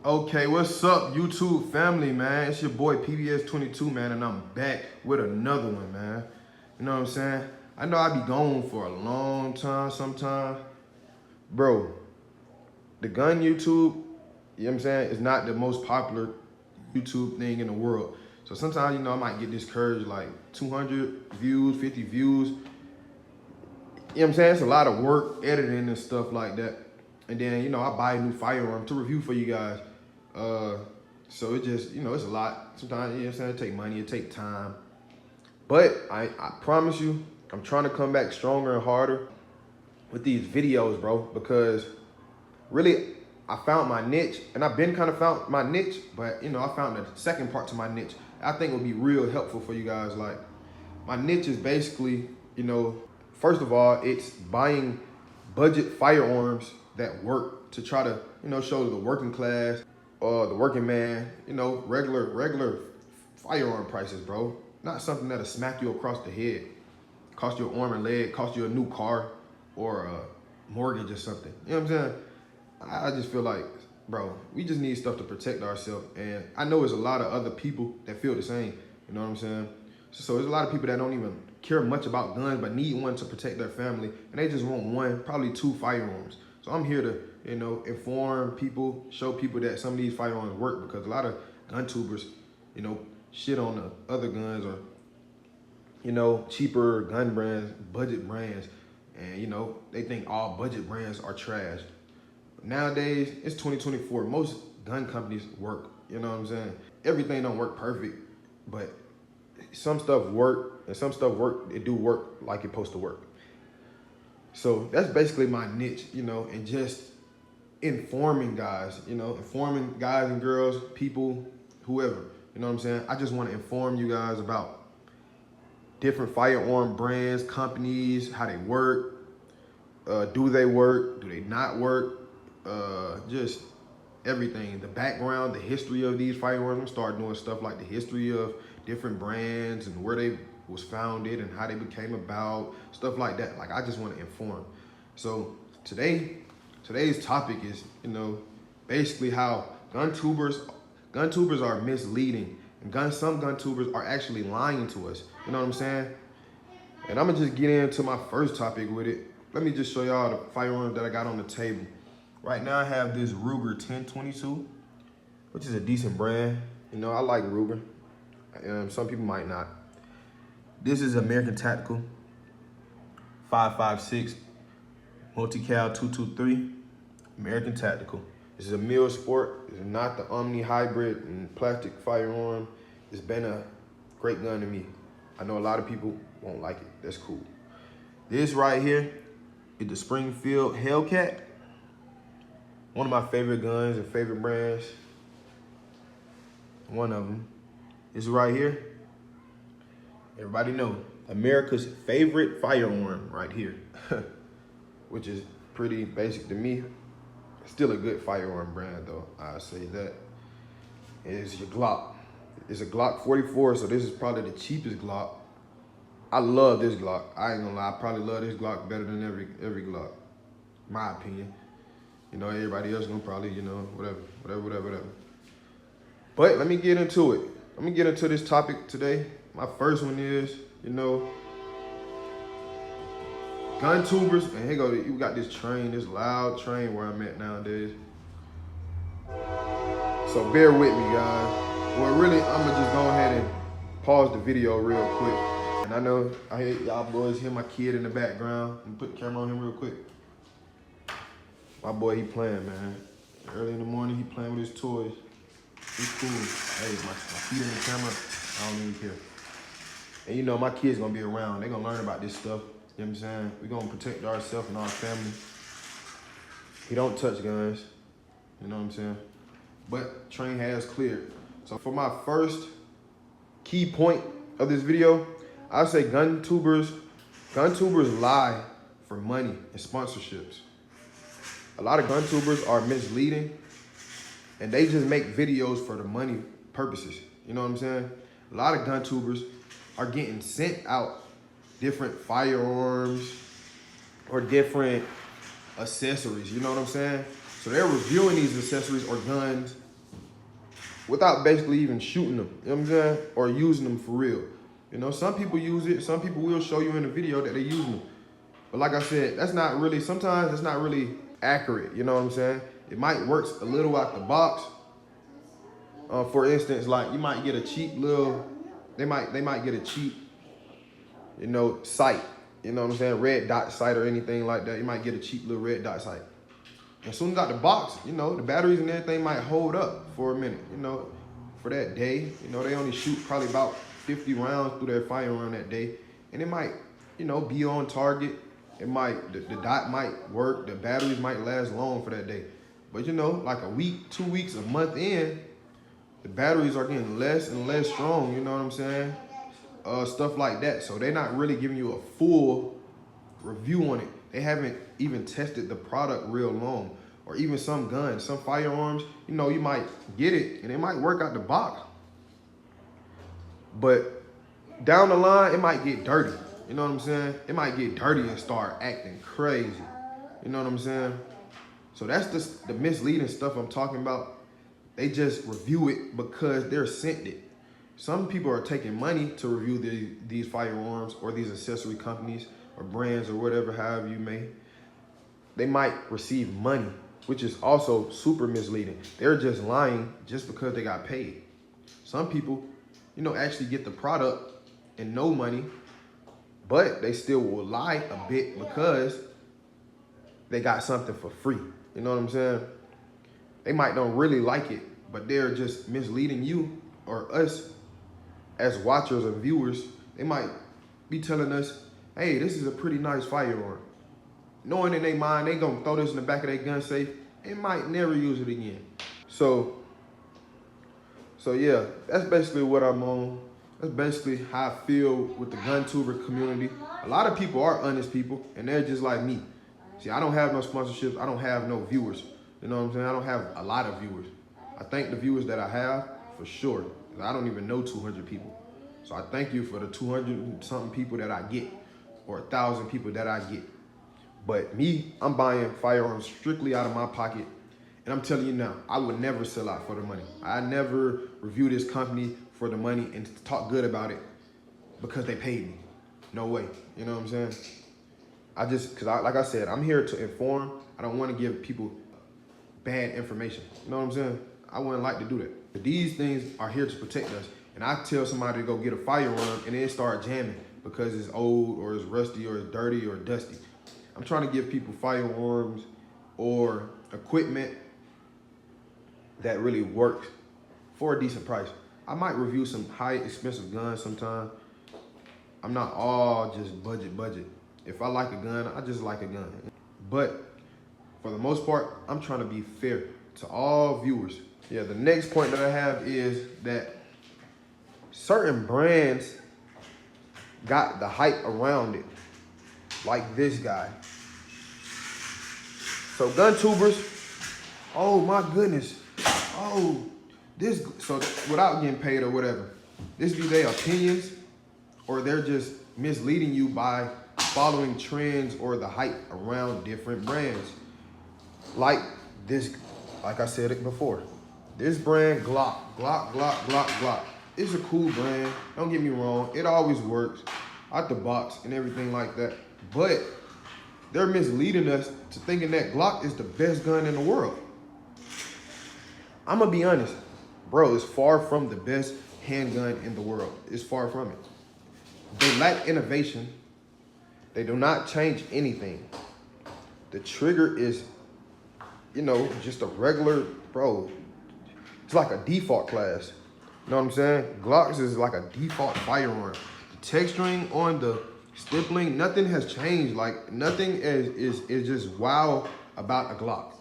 Okay, what's up, YouTube family, man? It's your boy PBS22, man, and I'm back with another one, man. You know what I'm saying? I know I be gone for a long time sometimes. Bro, the gun YouTube, you know what I'm saying, is not the most popular YouTube thing in the world. So sometimes, I might get discouraged, like 200 views, 50 views. You know what I'm saying? It's a lot of work, editing and stuff like that. And then, I buy a new firearm to review for you guys. So it just, it's a lot. Sometimes, you know what I'm saying, it take money, it take time. But I promise you, I'm trying to come back stronger and harder with these videos, bro, because really I found my niche, and I've been kind of found my niche, but I found the second part to my niche. I think would be real helpful for you guys. Like, my niche is basically, first of all, it's buying budget firearms that work to try to, show the working class or the working man, regular firearm prices, bro. Not something that'll smack you across the head, cost you an arm and leg, cost you a new car or a mortgage or something. You know what I'm saying? I just feel like, bro, we just need stuff to protect ourselves. And I know there's a lot of other people that feel the same. You know what I'm saying? So there's a lot of people that don't even care much about guns, but need one to protect their family. And they just want one, probably two firearms. So I'm here to, inform people, show people that some of these firearms work, because a lot of gun tubers, shit on the other guns or, cheaper gun brands, budget brands. And, they think all budget brands are trash. Nowadays, it's 2024. Most gun companies work, you know what I'm saying? Everything don't work perfect, but some stuff work, and some stuff work, it do work like it's supposed to work. So that's basically my niche, and just informing guys, informing guys and girls, people, whoever, you know what I'm saying? I just want to inform you guys about different firearm brands, companies, how they work, do they work, do they not work, just everything, the background, the history of these firearms. I'm starting doing stuff like the history of different brands and where they was founded and how they became about, stuff like that. Like, I just want to inform. So today's topic is, basically how gun tubers are misleading, and some gun tubers are actually lying to us. You know what I'm saying? And I'm gonna just get into my first topic with it. Let me just show y'all the firearms that I got on the table. Right now I have this Ruger 1022, which is a decent brand. I like Ruger. Some people might not. This is American Tactical 5.56 multi-cal 223 American Tactical. This is a mil sport. It's not the Omni hybrid and plastic firearm. It's been a great gun to me. I know a lot of people won't like it. That's cool. This right here is the Springfield Hellcat. One of my favorite guns and favorite brands. One of them is right here. Everybody know America's favorite firearm right here, which is pretty basic to me. Still a good firearm brand though, I say that. It's your Glock. It's a Glock 44, so this is probably the cheapest Glock. I love this Glock. I ain't gonna lie, I probably love this Glock better than every Glock, my opinion. Everybody else gonna probably, whatever. But let me get into it. Let me get into this topic today. My first one is, gun tubers. And here go, you got this train, this loud train where I'm at nowadays. So bear with me, guys. Well, really, I'm gonna just go ahead and pause the video real quick. And I know I hear y'all boys hear my kid in the background. I'm gonna put the camera on him real quick. My boy, he playing, man. Early in the morning, he playing with his toys. He's cool. Hey, my feet in the camera, I don't even care. And my kids gonna be around. They gonna learn about this stuff. You know what I'm saying? We gonna protect ourselves and our family. We don't touch guns. You know what I'm saying? But train has cleared. So for my first key point of this video, I say gun tubers lie for money and sponsorships. A lot of gun tubers are misleading, and they just make videos for the money purposes. You know what I'm saying? A lot of gun tubers are getting sent out different firearms or different accessories. You know what I'm saying? So they're reviewing these accessories or guns without basically even shooting them, you know what I'm saying? Or using them for real. You know, some people use it. Some people will show you in the video that they're using them. But like I said, that's not really, sometimes it's not really accurate, you know what I'm saying? It might work a little out the box. For instance, like you might get a cheap little, they might get a cheap, you know, sight, you know what I'm saying? Red dot sight or anything like that. You might get a cheap little red dot sight. As soon as out the box, you know, the batteries and everything might hold up for a minute, you know, for that day. You know, they only shoot probably about 50 rounds through their firearm that day. And it might, you know, be on target. It might, the dot might work. The batteries might last long for that day. But you know, like a week, 2 weeks, a month in, the batteries are getting less and less strong, you know what I'm saying? Stuff like that. So they're not really giving you a full review on it. They haven't even tested the product real long. Or even some guns, some firearms, you know, you might get it and it might work out the box. But down the line, it might get dirty. You know what I'm saying? It might get dirty and start acting crazy. You know what I'm saying? So that's the misleading stuff I'm talking about. They just review it because they're sent it. Some people are taking money to review these firearms or these accessory companies or brands or whatever, however you may. They might receive money, which is also super misleading. They're just lying just because they got paid. Some people, you know, actually get the product and no money, but they still will lie a bit because they got something for free. You know what I'm saying? They might don't really like it, but they're just misleading you or us as watchers or viewers. They might be telling us, hey, this is a pretty nice firearm. Knowing in their mind, they gonna throw this in the back of their gun safe and might never use it again. So yeah, that's basically what I'm on. That's basically how I feel with the GunTuber community. A lot of people are honest people, and they're just like me. See, I don't have no sponsorships. I don't have no viewers. You know what I'm saying? I don't have a lot of viewers. I thank the viewers that I have, for sure. I don't even know 200 people. So I thank you for the 200 something people that I get, or 1,000 people that I get. But me, I'm buying firearms strictly out of my pocket. And I'm telling you now, I would never sell out for the money. I never review this company for the money and talk good about it because they paid me. No way. You know what I'm saying? Like I said, I'm here to inform. I don't want to give people bad information. You know what I'm saying? I wouldn't like to do that. But these things are here to protect us. And I tell somebody to go get a firearm and then start jamming because it's old or it's rusty or it's dirty or dusty. I'm trying to give people firearms or equipment that really works for a decent price. I might review some high expensive guns sometime. I'm not all just budget. If I like a gun, I just like a gun. But for the most part, I'm trying to be fair to all viewers. Yeah, the next point that I have is that certain brands got the hype around it, like this guy. So GunTubers, oh my goodness, so without getting paid or whatever, this be their opinions, or they're just misleading you by following trends or the hype around different brands. Like I said it before, this brand Glock. It's a cool brand, don't get me wrong, it always works out the box and everything like that, but they're misleading us to thinking that Glock is the best gun in the world. I'm gonna be honest, bro, it's far from the best handgun in the world. It's far from it. They lack innovation. They do not change anything. The trigger is, you know, just a regular, bro. It's like a default class. You know what I'm saying? Glocks is like a default firearm. The texturing on the stippling, nothing has changed. Like nothing is just wow about a Glock.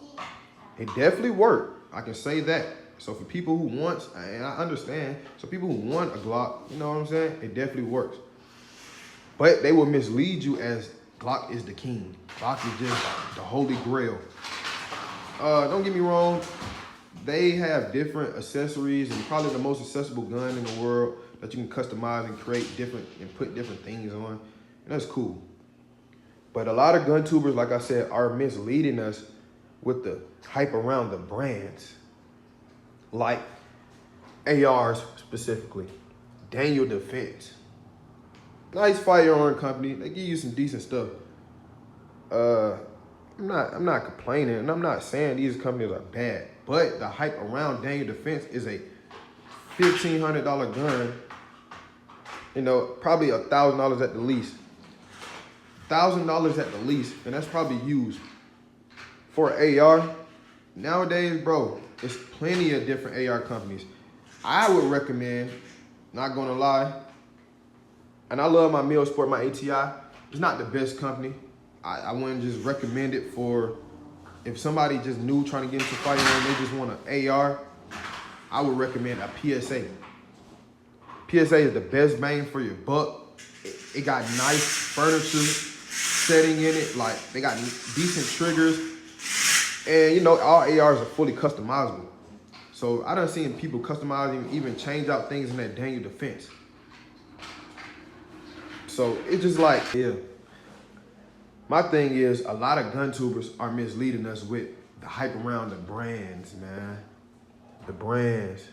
It definitely worked. I can say that. So for people who want, and I understand, so people who want a Glock, you know what I'm saying? It definitely works. But they will mislead you as Glock is the king. Glock is just the holy grail. Don't get me wrong. They have different accessories and probably the most accessible gun in the world that you can customize and create different and put different things on. And that's cool. But a lot of GunTubers, like I said, are misleading us with the hype around the brands. Like ARs specifically. Daniel Defense. Nice firearm company. They give you some decent stuff. I'm not complaining, and I'm not saying these companies are bad, but the hype around Daniel Defense is a $1,500 gun. You know, probably $1,000 at the least. $1,000 at the least, and that's probably used. For AR, nowadays, bro, there's plenty of different AR companies. I would recommend, not gonna lie, and I love my Milsport, my ATI. It's not the best company. I wouldn't just recommend it for, if somebody just new trying to get into firearm, they just want an AR, I would recommend a PSA. PSA is the best bang for your buck. It got nice furniture setting in it. Like, they got decent triggers. And you know, all ARs are fully customizable. So I done seen people customize, even change out things in that Daniel Defense. So it's just like, yeah. My thing is, a lot of gun tubers are misleading us with the hype around the brands, man. The brands.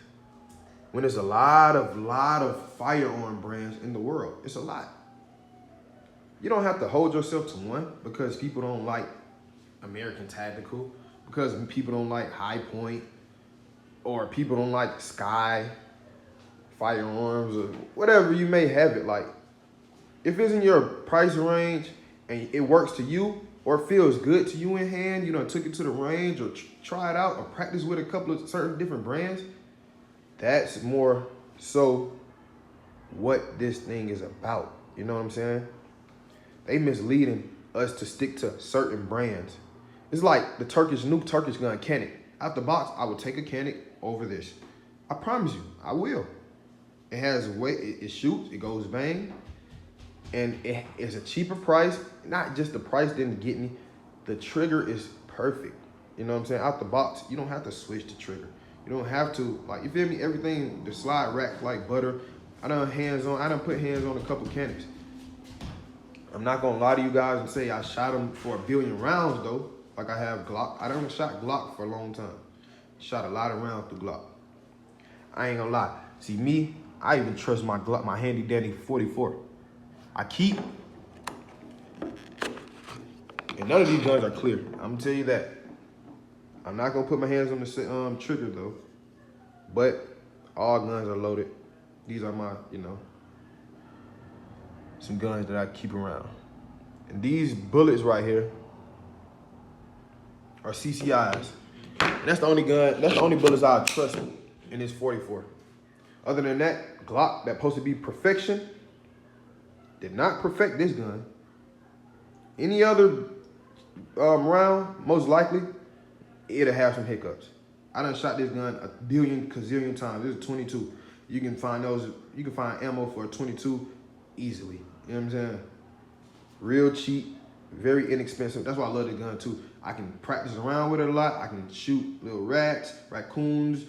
When there's a lot of firearm brands in the world, it's a lot. You don't have to hold yourself to one because people don't like American Tactical, because people don't like High Point, or people don't like Sky firearms, or whatever you may have it. Like, if it's in your price range and it works to you, or feels good to you in hand, you know, took it to the range or try it out or practice with a couple of certain different brands, that's more so what this thing is about. You know what I'm saying? They misleading us to stick to certain brands. It's like the new Turkish gun, Canik. Out the box, I would take a Canik over this. I promise you, I will. It has weight, it shoots, it goes bang, and it is a cheaper price. Not just the price didn't get me, the trigger is perfect. You know what I'm saying? Out the box, you don't have to switch the trigger. You don't have to, like, you feel me? Everything, the slide rack like butter. I done put hands on a couple Caniks. I'm not gonna lie to you guys and say I shot them for 1 billion rounds though, like I have Glock. I done shot Glock for a long time. Shot a lot of rounds through Glock. I ain't gonna lie. See me, I even trust my Glock, my handy dandy 44. I keep, and none of these guns are clear. I'm gonna tell you that. I'm not gonna put my hands on the trigger though, but all guns are loaded. These are my, you know, some guns that I keep around. And these bullets right here are CCIs. And that's the only bullets I trust in this 44. Other than that, Glock, that's supposed to be perfection, did not perfect this gun. Any other round, most likely, it'll have some hiccups. I done shot this gun a billion gazillion times. This is 22. You can find ammo for a 22 easily. You know what I'm saying? Real cheap, very inexpensive. That's why I love the gun too. I can practice around with it a lot. I can shoot little rats, raccoons,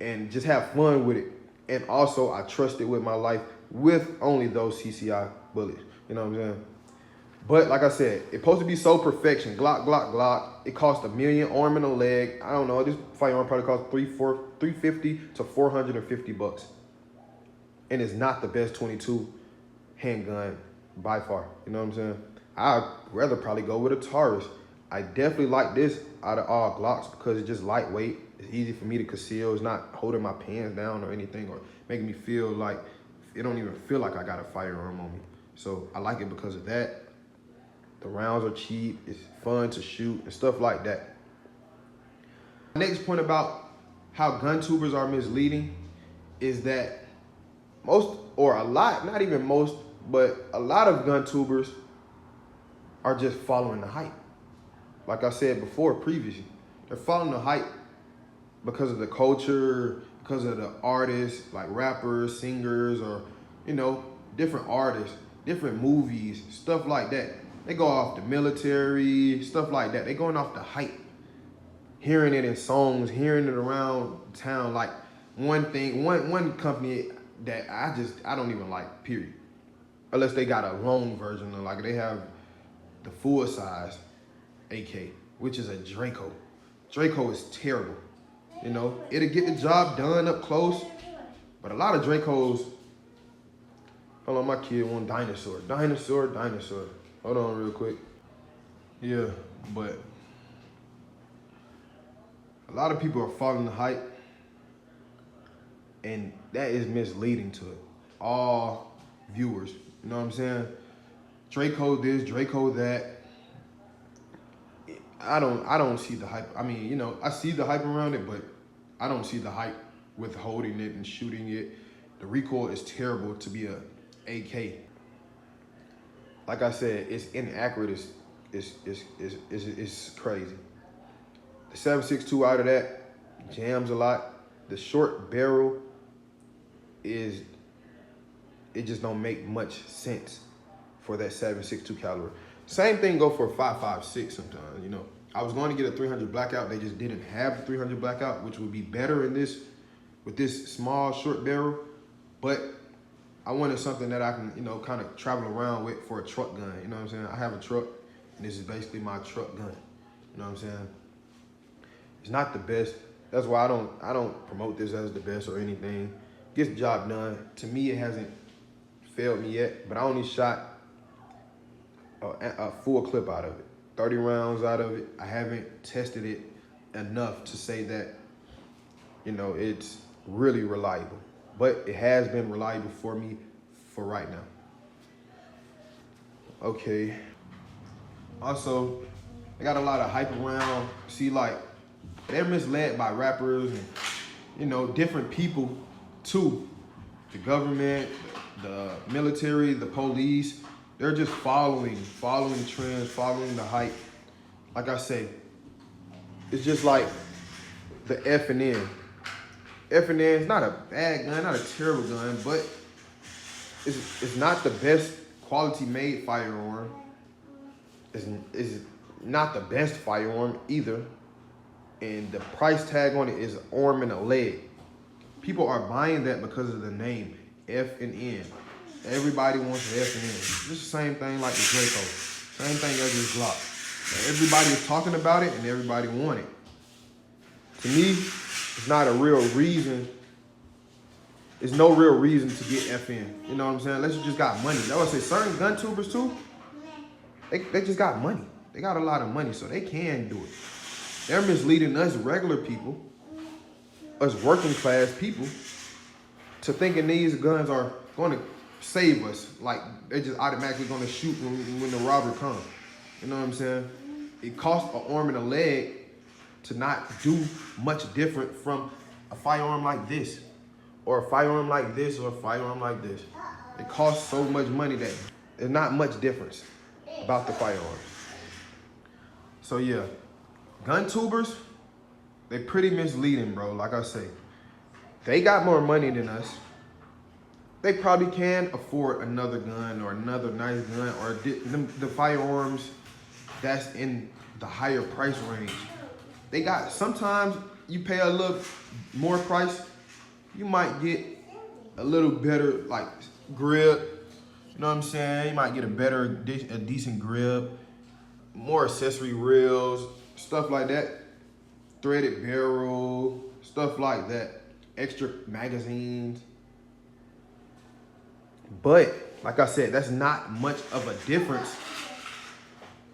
and just have fun with it. And also, I trust it with my life with only those CCI bullets. You know what I'm saying? But like I said, it's supposed to be so perfection. Glock, Glock, Glock. It costs $1 million, arm and a leg. I don't know. This firearm probably costs $350 to $450. And it's not the best 22 handgun by far. You know what I'm saying? I'd rather probably go with a Taurus. I definitely like this out of all Glocks because it's just lightweight. It's easy for me to conceal. It's not holding my pants down or anything or making me feel like, it don't even feel like I got a firearm on me. So I like it because of that. The rounds are cheap. It's fun to shoot and stuff like that. Next point about how gun tubers are misleading is that most, or a lot, not even most, but a lot of gun tubers are just following the hype. Like I said before, previously, they're following the hype because of the culture, because of the artists, like rappers, singers, or, you know, different artists, different movies, stuff like that. They go off the military, stuff like that. They're going off the hype. Hearing it in songs, hearing it around town. Like one company that I don't even like, period. Unless they got a long version, like they have the full size AK, which is a Draco. Draco is terrible. You know, it'll get the job done up close. But a lot of Dracos, hold on, my kid want dinosaur. Dinosaur. Hold on real quick. Yeah, but a lot of people are following the hype, and that is misleading to all viewers. You know what I'm saying? Draco this, Draco that. I don't see the hype. I mean, you know, I see the hype around it, but I don't see the hype with holding it and shooting it. The recoil is terrible to be a AK. Like I said, it's inaccurate. It's crazy. The 7.62 out of that jams a lot. The short barrel it just don't make much sense for that 7.62 caliber. Same thing go for 5.56 sometimes, you know. I was going to get a 300 blackout. They just didn't have the 300 blackout, which would be better in this, with this small short barrel. But I wanted something that I can, you know, kind of travel around with for a truck gun. You know what I'm saying? I have a truck, and this is basically my truck gun. You know what I'm saying? It's not the best. That's why I don't promote this as the best or anything. Gets the job done. To me, it hasn't failed me yet, but I only shot a full clip out of it, 30 rounds out of it. I haven't tested it enough to say that, you know, it's really reliable, but it has been reliable for me for right now. Okay. Also, I got a lot of hype around. See, like, they're misled by rappers and, you know, different people too. The government, the military, the police. They're just following trends, following the hype. Like I say, it's just like the F&N. F&N is not a bad gun, not a terrible gun, but it's not the best quality made firearm. It's not the best firearm either. And the price tag on it is an arm and a leg. People are buying that because of the name, F&N. Everybody wants the F&N. It's the same thing like the Draco. Same thing as this Glock. Everybody is talking about it and everybody want it. To me, it's not a real reason. It's no real reason to get FN. You know what I'm saying? Unless you just got money. I would say certain GunTubers too, they just got money. They got a lot of money, so they can do it. They're misleading us regular people, us working class people, to thinking these guns are going to save us. Like, they're just automatically going to shoot when the robber comes. You know what I'm saying? It costs an arm and a leg to not do much different from a firearm like this, or a firearm like this, or a firearm like this. It costs so much money that there's not much difference about the firearms. So yeah, GunTubers, they pretty misleading, bro. Like I say, they got more money than us. They probably can afford another gun or another nice gun, or the firearms that's in the higher price range. They got, sometimes you pay a little more price, you might get a little better, like, grip. You know what I'm saying? You might get a decent grip, more accessory reels, stuff like that. Threaded barrel, stuff like that. Extra magazines. But, like I said, that's not much of a difference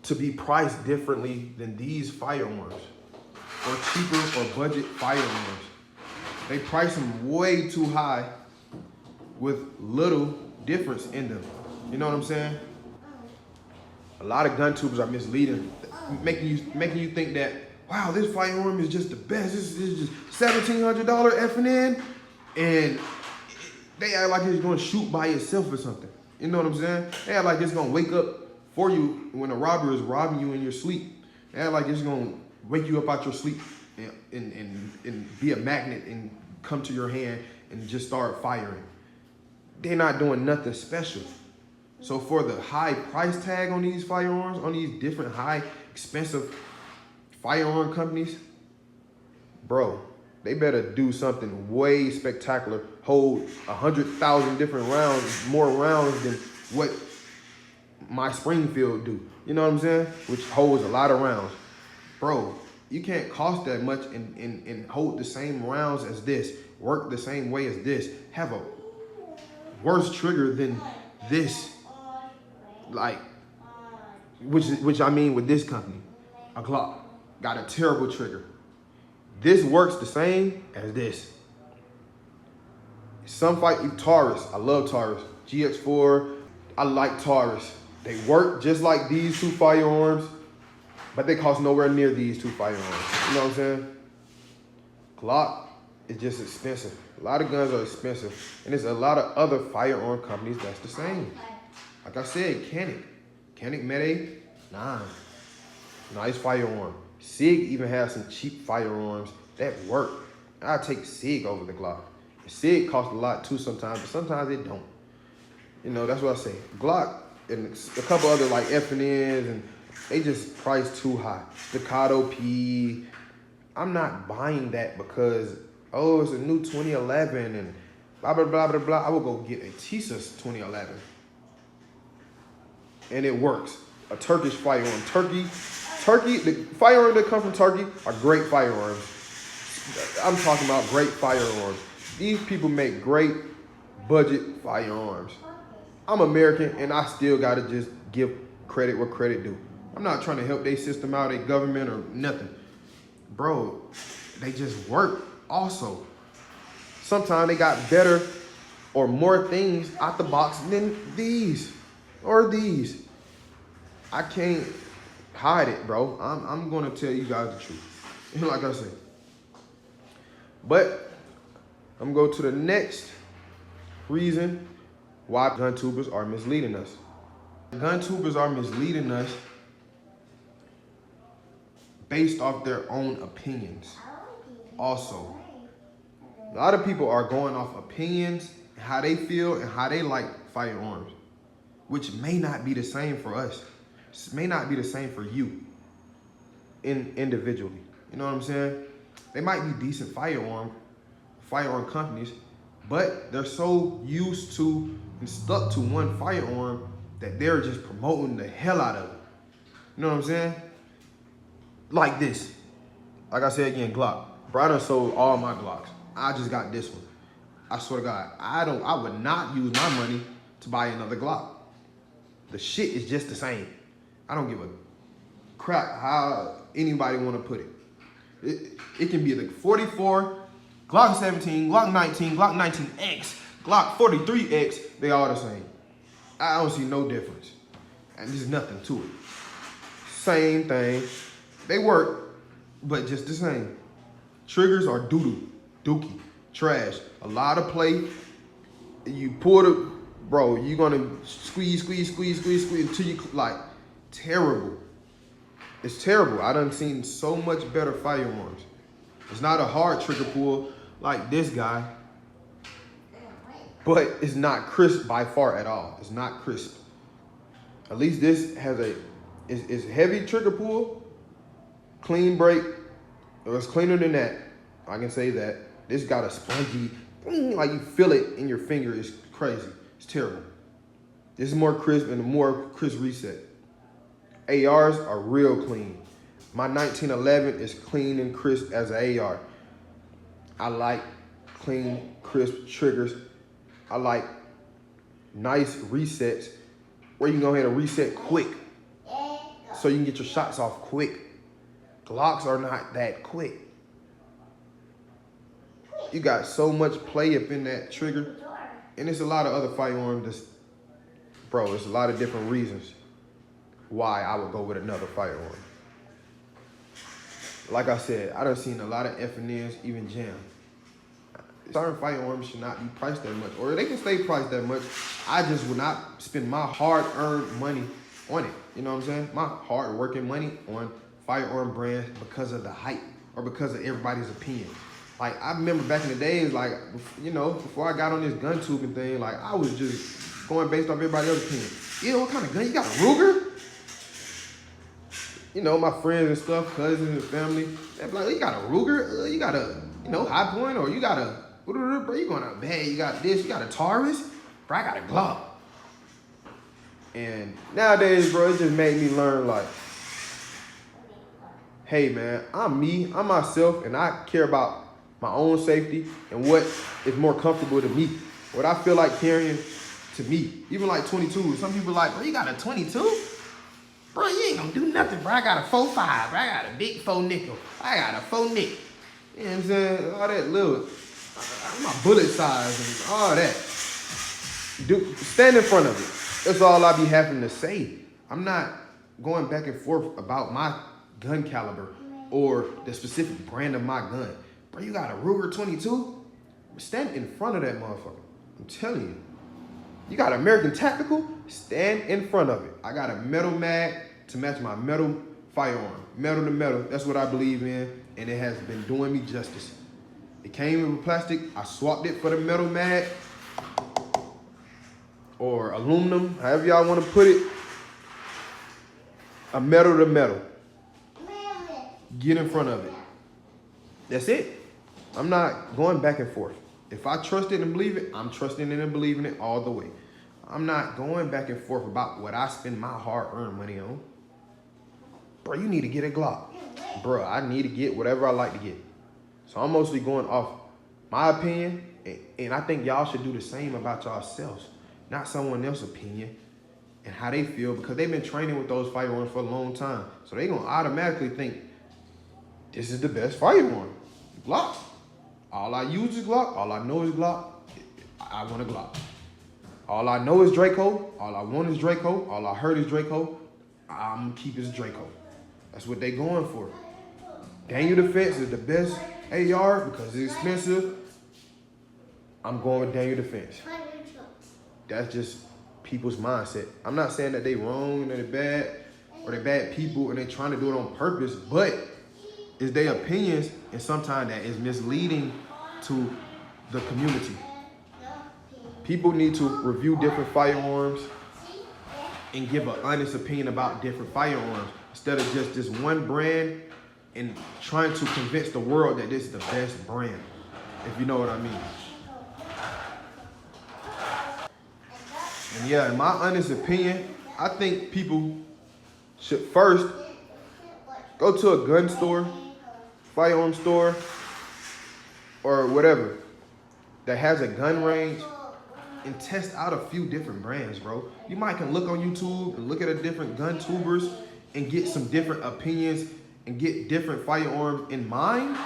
to be priced differently than these firearms, or cheaper or budget firearms. They price them way too high with little difference in them. You know what I'm saying? A lot of GunTubers are misleading, making you think that, wow, this firearm is just the best. This is just $1,700 F&N, and they act like it's gonna shoot by itself or something. You know what I'm saying? They act like it's gonna wake up for you when a robber is robbing you in your sleep. They act like it's gonna wake you up out your sleep and be a magnet and come to your hand and just start firing. They're not doing nothing special. So for the high price tag on these firearms, on these different high expensive firearm companies, bro, they better do something way spectacular. Hold 100,000 different rounds, more rounds than what my Springfield do. You know what I'm saying? Which holds a lot of rounds. Bro, You can't cost that much and hold the same rounds as this, work the same way as this, have a worse trigger than this, like, which I mean with this company, a Glock, got a terrible trigger. This works the same as this. Some fight Taurus, I love Taurus, GX4, I like Taurus. They work just like these two firearms, but they cost nowhere near these two firearms. You know what I'm saying? Glock is just expensive. A lot of guns are expensive. And there's a lot of other firearm companies that's the same. Like I said, Canik Med 9. Nice firearm. SIG even has some cheap firearms that work. I take SIG over the Glock. SIG costs a lot too sometimes, but sometimes it don't. You know, that's what I say. Glock and a couple other like F&Ns, and they just price too high. Staccato P. I'm not buying that because, oh, it's a new 2011 and blah, blah, blah, blah, blah. I will go get a Tisas 2011. And it works. A Turkish firearm. Turkey, the firearms that come from Turkey are great firearms. I'm talking about great firearms. These people make great budget firearms. I'm American and I still gotta just give credit where credit due. I'm not trying to help their system out, their government or nothing. Bro, they just work also. Sometimes they got better or more things out the box than these or these. I can't hide it, bro. I'm gonna tell you guys the truth. Like I said. But I'm gonna go to the next reason why GunTubers are misleading us. GunTubers are misleading us based off their own opinions. Also, a lot of people are going off opinions, how they feel and how they like firearms, which may not be the same for us. It may not be the same for you individually. You know what I'm saying? They might be decent firearm companies, but they're so used to and stuck to one firearm that they're just promoting the hell out of it. You know what I'm saying? Like this. Like I said again, Glock. Bro, I done sold all my Glocks. I just got this one. I swear to God, I would not use my money to buy another Glock. The shit is just the same. I don't give a crap how anybody want to put it. It can be like 44, Glock 17, Glock 19, Glock 19X, Glock 43X. They all the same. I don't see no difference. And there's nothing to it. Same thing. They work, but just the same. Triggers are doo-doo, dookie, trash. A lot of play. You pull the, bro, you're gonna squeeze until you, like, terrible. It's terrible. I done seen so much better firearms. It's not a hard trigger pull like this guy, but it's not crisp by far at all. It's not crisp. At least this has it's heavy trigger pull, clean break. It was cleaner than that. I can say that. This got a spongy, like you feel it in your finger. It's crazy. It's terrible. This is more crisp and a more crisp reset. ARs are real clean. My 1911 is clean and crisp as an AR. I like clean, crisp triggers. I like nice resets where you can go ahead and reset quick so you can get your shots off quick. Glocks are not that quick. You got so much play up in that trigger. And there's a lot of other firearms that's, bro, there's a lot of different reasons why I would go with another firearm. Like I said, I done seen a lot of F&Ns even jam. Certain firearms should not be priced that much, or they can stay priced that much. I just would not spend my hard-earned money on it. You know what I'm saying? My hard-working money on firearm brands because of the hype or because of everybody's opinion. Like, I remember back in the days, like, you know, before I got on this gun tubing thing, like, I was just going based off everybody else's opinion. You know, what kind of gun? You got a Ruger? You know, my friends and stuff, cousins and family, they're like, you got a Ruger? You got a, you know, High Point? Or you got a, bro, you going out bad, you got this, you got a Taurus? Bro, I got a Glock. And nowadays, bro, it just made me learn, like, hey man, I'm me, I'm myself, and I care about my own safety and what is more comfortable to me. What I feel like carrying to me. Even like 22. Some people like, bro, you got a 22? Bro, you ain't gonna do nothing, bro. I got a 4.5, bro. I got a big 4 nickel. I got a 4 nick. You know what I'm saying? All that little, my bullet size and all that. Dude, stand in front of it. That's all I be having to say. I'm not going back and forth about my gun caliber or the specific brand of my gun. Bro, you got a Ruger 22? Stand in front of that motherfucker. I'm telling you. You got American Tactical? Stand in front of it. I got a metal mag to match my metal firearm. Metal to metal. That's what I believe in, and it has been doing me justice. It came with plastic. I swapped it for the metal mag or aluminum, however y'all want to put it. A metal to metal. Get in front of it. That's it. I'm not going back and forth. If I trust it and believe it, I'm trusting it and believing it all the way. I'm not going back and forth about what I spend my hard-earned money on. Bro, you need to get a Glock. Bro, I need to get whatever I like to get. So I'm mostly going off my opinion, and I think y'all should do the same about yourselves, not someone else's opinion and how they feel, because they've been training with those firearms for a long time. So they're going to automatically think, this is the best firearm, Glock. All I use is Glock. All I know is Glock. I want a Glock. All I know is Draco. All I want is Draco. All I heard is Draco. I'm going to keep his Draco. That's what they going for. Daniel Defense is the best AR because it's expensive. I'm going with Daniel Defense. That's just people's mindset. I'm not saying that they wrong and they're bad or they're bad people and they're trying to do it on purpose, but it's their opinions, and sometimes that is misleading to the community. People need to review different firearms and give an honest opinion about different firearms instead of just this one brand and trying to convince the world that this is the best brand, if you know what I mean. And yeah, in my honest opinion, I think people should first go to a gun store, firearm store, or whatever that has a gun range and test out a few different brands, bro. You might can look on YouTube and look at a different GunTubers and get some different opinions and get different firearms in mind.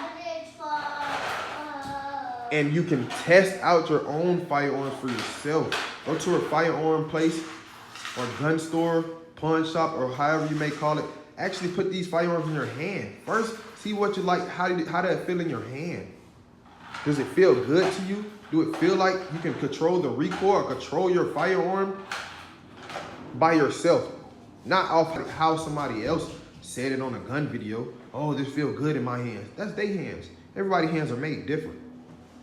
And you can test out your own firearms for yourself. Go to a firearm place or gun store, pawn shop, or however you may call it. Actually put these firearms in your hand. First, see what you like. How does it feel in your hand? Does it feel good to you? Do it feel like you can control the recoil or control your firearm by yourself? Not off how somebody else said it on a gun video. Oh, this feels good in my hands. That's their hands. Everybody's hands are made different.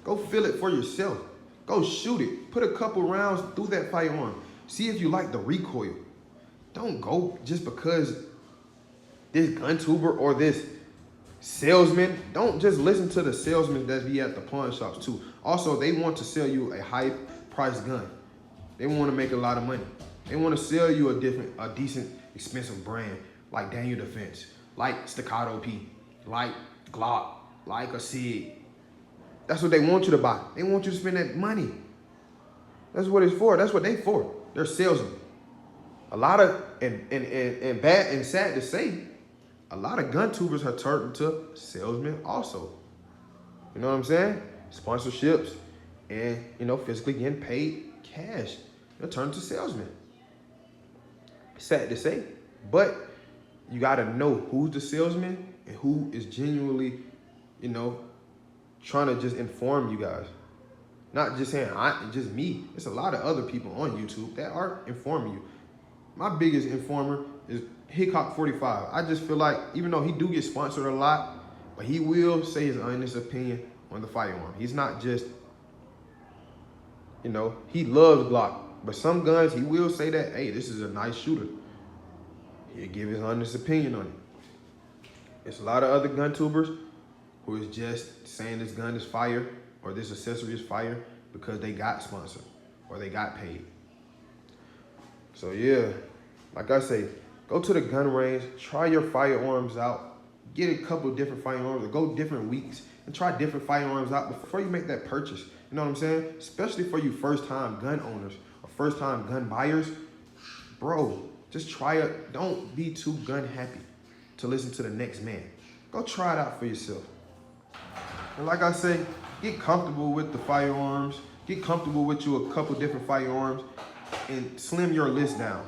Go feel it for yourself. Go shoot it. Put a couple rounds through that firearm. See if you like the recoil. Don't go just because this GunTuber or this salesman. Don't just listen to the salesmen that be at the pawn shops too. Also, they want to sell you a high priced gun. They want to make a lot of money. They want to sell you a decent, expensive brand like Daniel Defense, like Staccato P, like Glock, like a SIG. That's what they want you to buy. They want you to spend that money. That's what it's for. That's what they for. They're salesmen. A lot of, and bad and sad to say, a lot of GunTubers have turned into salesmen also. You know what I'm saying? Sponsorships and, physically getting paid cash. They'll turn into salesmen. Sad to say, but you got to know who's the salesman and who is genuinely, trying to just inform you guys. Not just saying, just me. It's a lot of other people on YouTube that are informing you. My biggest informer is Hickok 45. I just feel like, even though he do get sponsored a lot, but he will say his honest opinion on the firearm. He's not just, he loves Glock. But some guns, he will say that, hey, this is a nice shooter. He'll give his honest opinion on it. There's a lot of other GunTubers who is just saying this gun is fire or this accessory is fire because they got sponsored or they got paid. So yeah, like I say, go to the gun range, try your firearms out, get a couple of different firearms or go different weeks and try different firearms out before you make that purchase. You know what I'm saying? Especially for you first-time gun owners or first-time gun buyers. Bro, just try it. Don't be too gun happy to listen to the next man. Go try it out for yourself. And like I say, get comfortable with the firearms. Get comfortable with you a couple different firearms and slim your list down.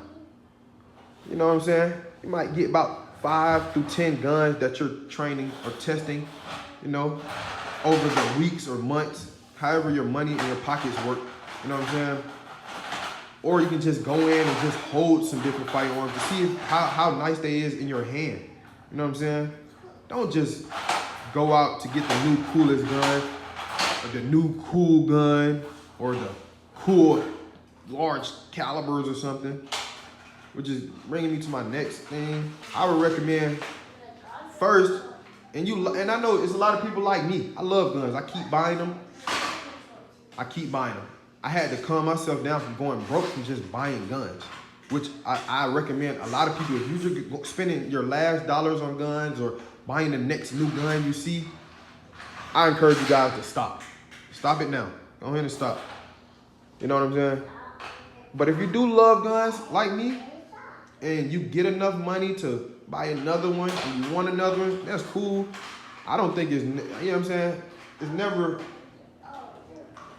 You know what I'm saying? You might get about 5 through 10 guns that you're training or testing, you know, over the weeks or months, however your money and your pockets work. You know what I'm saying? Or you can just go in and just hold some different firearms to see how nice they is in your hand. You know what I'm saying? Don't just go out to get the new coolest gun or the new cool gun or the cool large calibers or something. Which is bringing me to my next thing. I would recommend first, and I know it's a lot of people like me. I love guns. I keep buying them. I had to calm myself down from going broke from just buying guns, which I recommend a lot of people. If you're spending your last dollars on guns or buying the next new gun you see, I encourage you guys to stop. Stop it now. Go ahead and stop. You know what I'm saying? But if you do love guns like me, and you get enough money to buy another one, and you want another one, that's cool. I don't think it's, you know what I'm saying? It's never,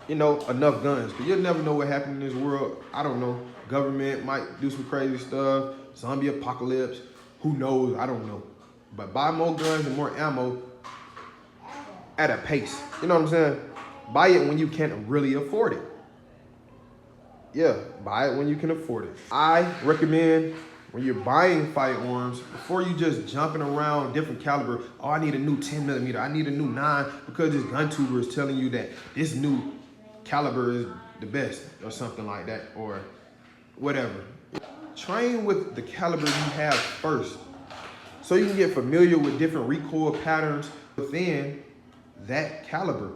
you know, enough guns. Because you'll never know what happened in this world. I don't know. Government might do some crazy stuff. Zombie apocalypse. Who knows? I don't know. But buy more guns and more ammo at a pace. You know what I'm saying? Buy it when you can really afford it. Yeah, buy it when you can afford it. I recommend when you're buying firearms, before you just jumping around different caliber, oh, I need a new 10 millimeter, I need a new 9, because this GunTuber is telling you that this new caliber is the best or something like that, or whatever. Train with the caliber you have first, so you can get familiar with different recoil patterns within that caliber.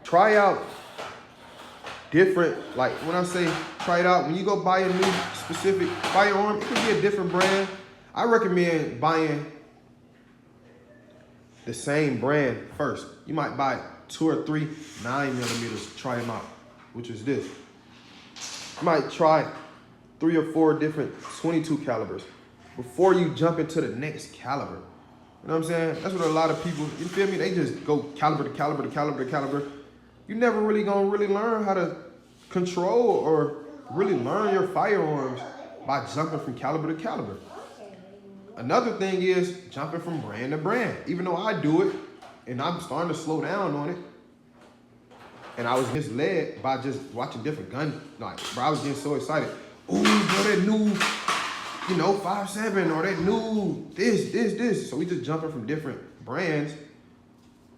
Try out different, like when I say try it out, when you go buy a new specific firearm, it could be a different brand. I recommend buying the same brand first. You might buy 2 or 3 9mm, try them out, which is this. You might try 3 or 4 different 22 calibers before you jump into the next caliber. You know what I'm saying? That's what a lot of people, you feel me? They just go caliber to caliber to caliber to caliber. You're never really gonna learn how to control or really learn your firearms by jumping from caliber to caliber. Another thing is jumping from brand to brand. Even though I do it, and I'm starting to slow down on it, and I was misled by just watching different gun, like, bro, I was getting so excited. Ooh, bro, that new, 5.7, or that new this. So we just jumping from different brands.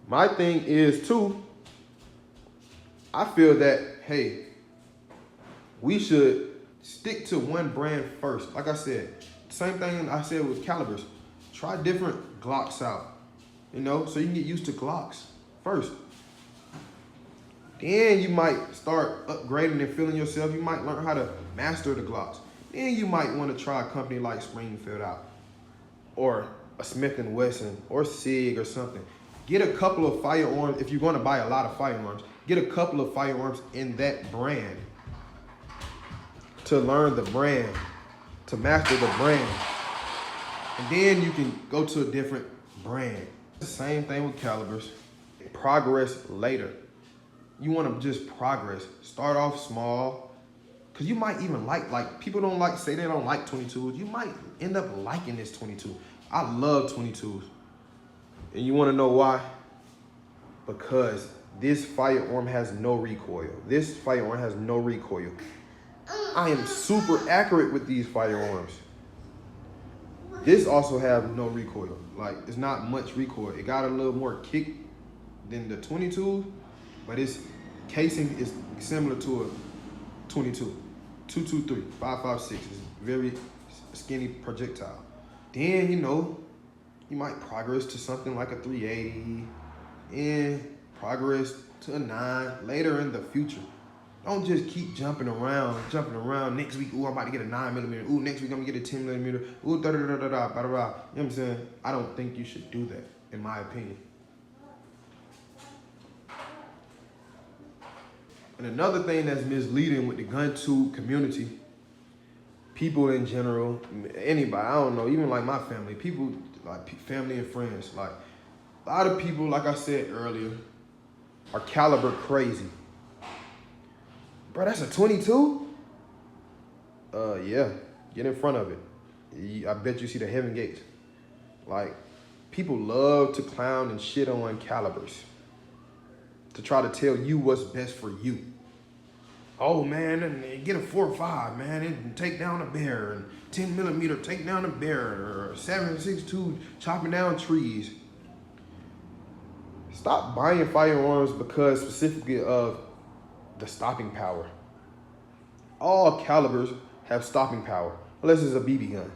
My thing is too, I feel that, hey, we should stick to one brand first. Like I said, same thing I said with calibers. Try different Glocks out, so you can get used to Glocks first. Then you might start upgrading and feeling yourself. You might learn how to master the Glocks. Then you might want to try a company like Springfield out, or a Smith & Wesson, or SIG or something. Get a couple of firearms. If you're going to buy a lot of firearms, get a couple of firearms in that brand to learn the brand, to master the brand. And then you can go to a different brand. Same thing with calibers. Progress later. You want to just progress. Start off small, because you might even like people don't say they don't like 22s. You might end up liking this 22. I love 22s. And you want to know why? Because this firearm has no recoil. This firearm has no recoil. I am super accurate with these firearms. This also have no recoil. Like, it's not much recoil. It got a little more kick than the 22, but its casing is similar to a 22. 223, 5.56. It's very skinny projectile. Then, you might progress to something like a 380 and progress to a 9 later in the future. Don't just keep jumping around. Next week, ooh, I'm about to get a 9mm. Ooh, next week I'm gonna get a 10mm. Ooh, da da da da da da da. You know what I'm saying? I don't think you should do that, in my opinion. And another thing that's misleading with the GunTube community, people in general, anybody, I don't know, even like my family, people, like family and friends, like a lot of people, like I said earlier, are caliber crazy. Bro, that's a 22? Yeah, get in front of it. I bet you see the heaven gates. Like, people love to clown and shit on calibers to try to tell you what's best for you. Oh man, and get a 4.5, man, and take down a bear, and 10mm take down a bear, or 7.62 chopping down trees. Stop buying firearms because specifically of the stopping power. All calibers have stopping power, unless it's a BB gun.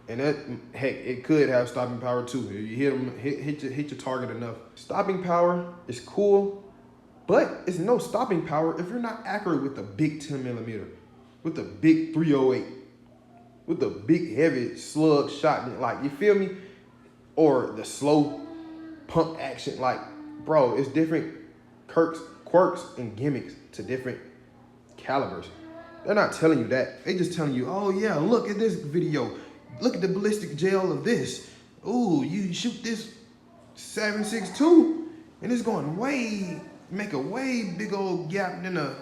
And that, heck, it could have stopping power too. If you hit your target enough. Stopping power is cool, but it's no stopping power if you're not accurate with the big 10mm, with the big 308, with the big heavy slug shot. Like, you feel me? Or the slow pump action. Like, bro, it's different quirks and gimmicks to different calibers. They're not telling you that. They just telling you, oh yeah, look at this video. Look at the ballistic gel of this. Ooh, you shoot this 7.62 and it's going way, make a way big old gap than a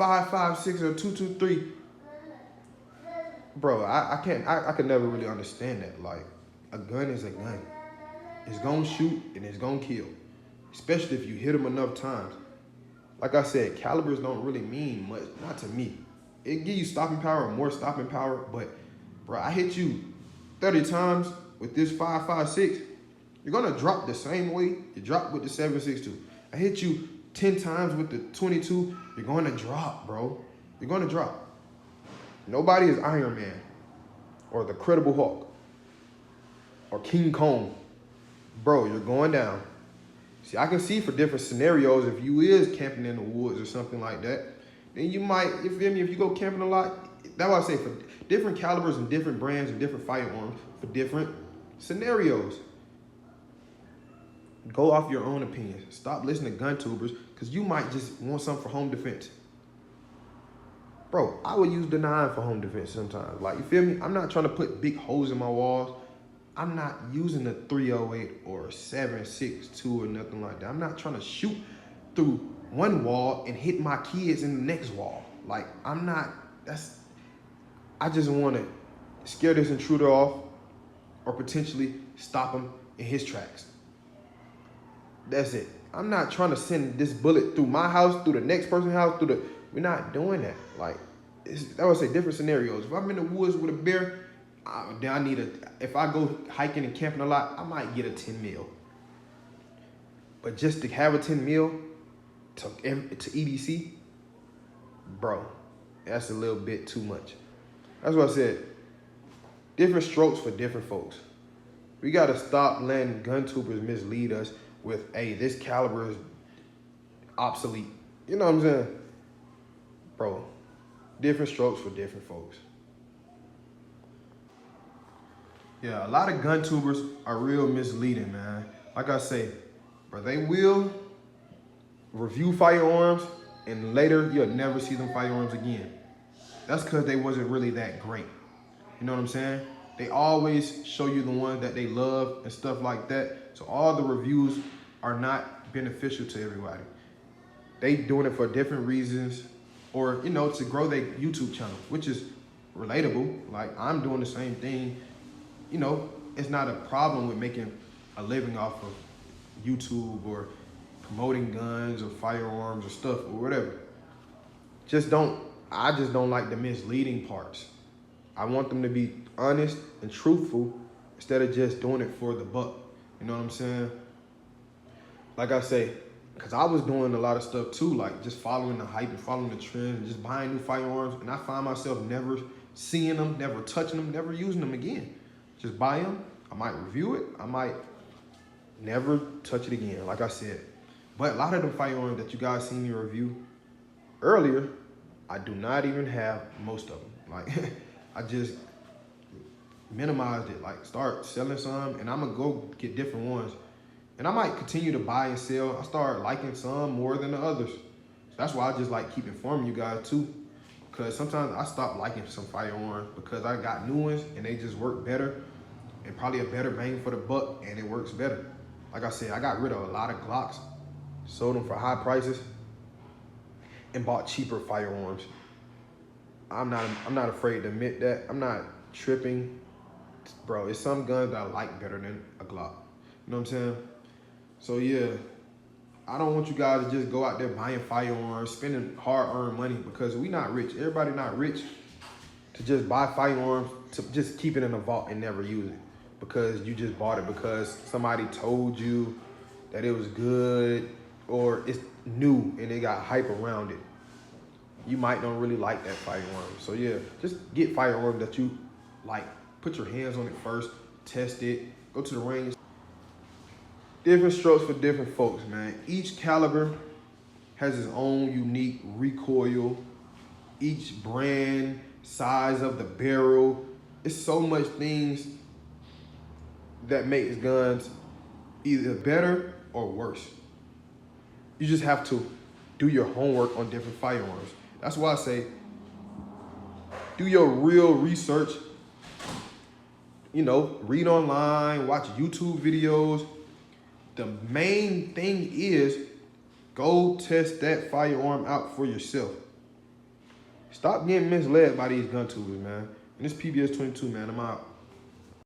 5.56 or 2.23. Bro, I could never really understand that. Like, a gun is a gun. It's gonna shoot and it's gonna kill, especially if you hit them enough times. Like I said, calibers don't really mean much, not to me. It give you stopping power, more stopping power, but bro, I hit you 30 times with this 5.56, you're gonna drop the same way you drop with the 7.62. I hit you 10 times with the 22, you're gonna drop, bro. You're gonna drop. Nobody is Iron Man or the Credible Hulk or King Kong. Bro, you're going down. See, I can see for different scenarios, if you is camping in the woods or something like that, then you might, you feel me, if you go camping a lot, that's why I say for different calibers and different brands and different firearms, for different scenarios. Go off your own opinion. Stop listening to GunTubers, because you might just want something for home defense. Bro, I would use the 9 for home defense sometimes. Like, you feel me? I'm not trying to put big holes in my walls. I'm not using a 308 or a 7.62 or nothing like that. I'm not trying to shoot through one wall and hit my kids in the next wall. Like, I'm not, I just want to scare this intruder off or potentially stop him in his tracks. That's it. I'm not trying to send this bullet through my house, through the next person's house, we're not doing that. Like, I would say different scenarios. If I'm in the woods with a bear, then I need if I go hiking and camping a lot, I might get a 10mm. But just to have a 10mm to EDC, bro, that's a little bit too much. That's what I said. Different strokes for different folks. We gotta stop letting GunTubers mislead us with, hey, this caliber is obsolete. You know what I'm saying? Bro, different strokes for different folks. Yeah, a lot of GunTubers are real misleading, man. Like I say, bro, they will review firearms and later you'll never see them firearms again. That's because they wasn't really that great. You know what I'm saying? They always show you the ones that they love and stuff like that. So all the reviews are not beneficial to everybody. They doing it for different reasons, or, you know, to grow their YouTube channel, which is relatable. Like, I'm doing the same thing. You know, it's not a problem with making a living off of YouTube or promoting guns or firearms or stuff or whatever. I just don't like the misleading parts. I want them to be honest and truthful instead of just doing it for the buck. You know what I'm saying? Like I say, because I was doing a lot of stuff too, like just following the hype and following the trends and just buying new firearms. And I find myself never seeing them, never touching them, never using them again. Just buy them. I might review it. I might never touch it again, like I said. But a lot of the firearms that you guys see me review, earlier, I do not even have most of them. Like, I just minimized it, like start selling some, and I'm gonna go get different ones. And I might continue to buy and sell. I start liking some more than the others. So that's why I just like keep informing you guys too. Because sometimes I stop liking some firearms because I got new ones and they just work better and probably a better bang for the buck, and it works better. Like I said, I got rid of a lot of Glocks, sold them for high prices, and bought cheaper firearms. I'm not afraid to admit that. I'm not tripping. Bro, it's some guns that I like better than a Glock. You know what I'm saying? So yeah, I don't want you guys to just go out there buying firearms, spending hard-earned money, because we not rich. Everybody not rich to just buy firearms, to just keep it in a vault and never use it because you just bought it because somebody told you that it was good or it's new and they got hype around it. You might not really like that firearm. So yeah, just get firearms that you like. Put your hands on it first, test it, go to the range. Different strokes for different folks, man. Each caliber has its own unique recoil. Each brand, size of the barrel. It's so much things that makes guns either better or worse. You just have to do your homework on different firearms. That's why I say, do your real research. You know, read online, watch YouTube videos. The main thing is go test that firearm out for yourself. Stop getting misled by these GunTubers, man. And this PBS 22, man, I'm out.